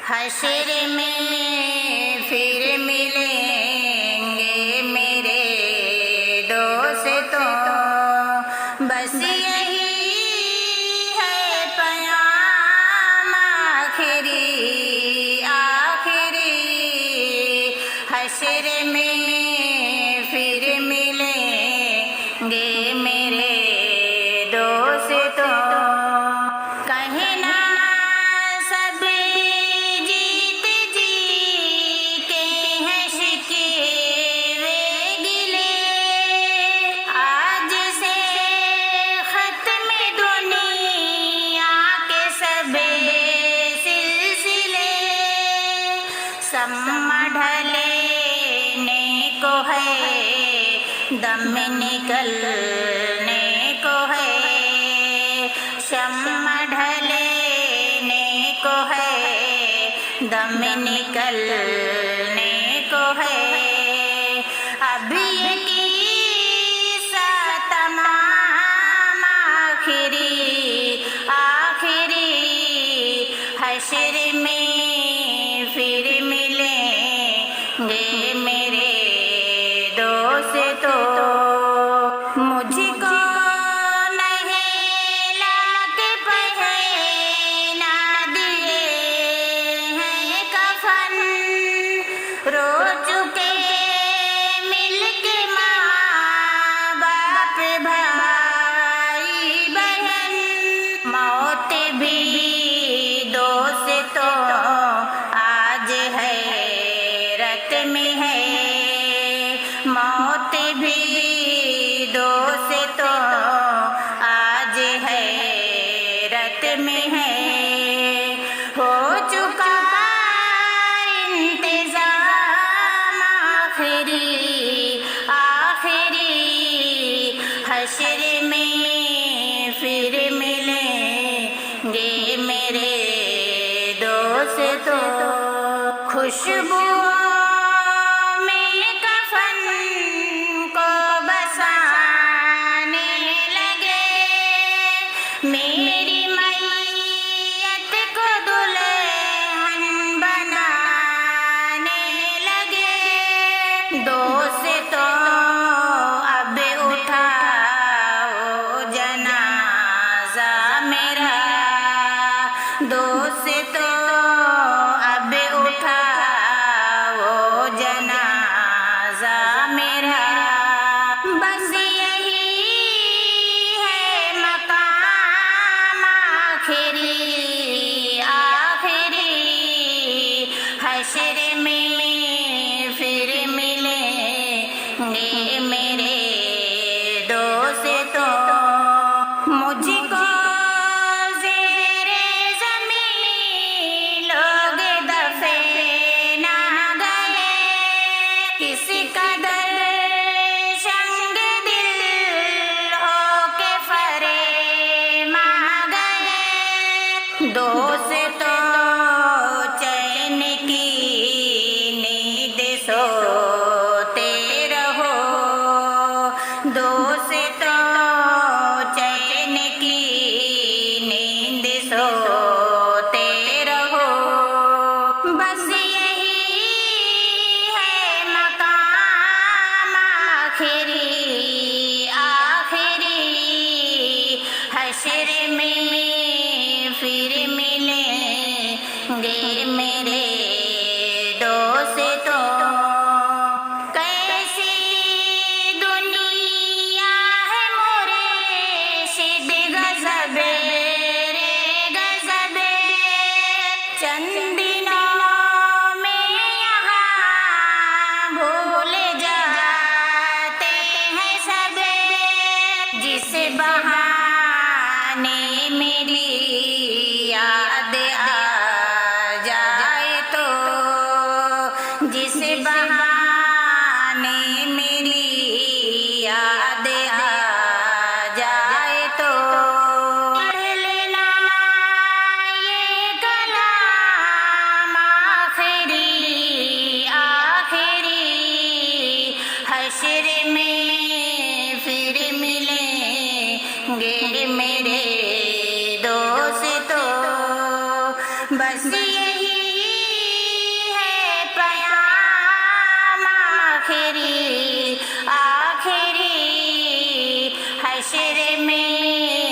حشر میں پھر ملیں گے میرے دوستوں، بس یہی ہے پیام آخری آخری۔ حشر میں پھر ملیں گے میرے دوستوں، کہنا سب جیت جی کے ہیں شکوے گلے، آج سے ختم دنیا کے سب سلسلے، سما ڈھلنے کو ہے دم نکلنے کو ہے، شمع ڈھلنے کو ہے دم نکلنے کو ہے، اب یہ قصہ تمام آخری آخری۔ حشر میں پھر ملیں گے میرے دوستوں، مجھ کو نہلا کے پہنا دیے ہیں کفن، رو چکے مل کے ماں باپ بھائی بہن، موت بھی دوستوں آج حیرت میں ہے، موت بھی دوستوں آج حیرت میں ہے، ہو چکا انتظام آخری آخری۔ حشر میں پھر ملیں گے میرے دوستوں، خوشبو میں کفن کو بسانے لگے، میری میت کو دلہن بنانے لگے، دوستوں اب اٹھاؤ جنازہ میرا، دوستوں اب اٹھاؤ جنازہ میرا، بس یہی ہے مقام آخری آخری۔ حشر میں پھر ملیں گے میرے دوستوں، مجھ کو زیر زمین لوگ دفن گئے، کس قدر شنگ دل ہو کے فرما گئے، دوستوں چین کی نیند سوتے رہو، دوستوں چین کی نیند سوتے رہو، بس یہی ہے مقام آخری آخری۔ حشر میں پھر ملیں گے میرے دوستوں، کیسی دنیا ہے مرشد غضب رے غضب، چند دنوں میں یہاں بھول جاتے ہیں سب، جس بہانے میری یاد آ جائے تو، جس بہانے میری یاد آ جائے تو، پڑھ لینا یہ کلام آخری آخری۔ حشر میں پھر ملیں گے میرے دوست آخری حشر میں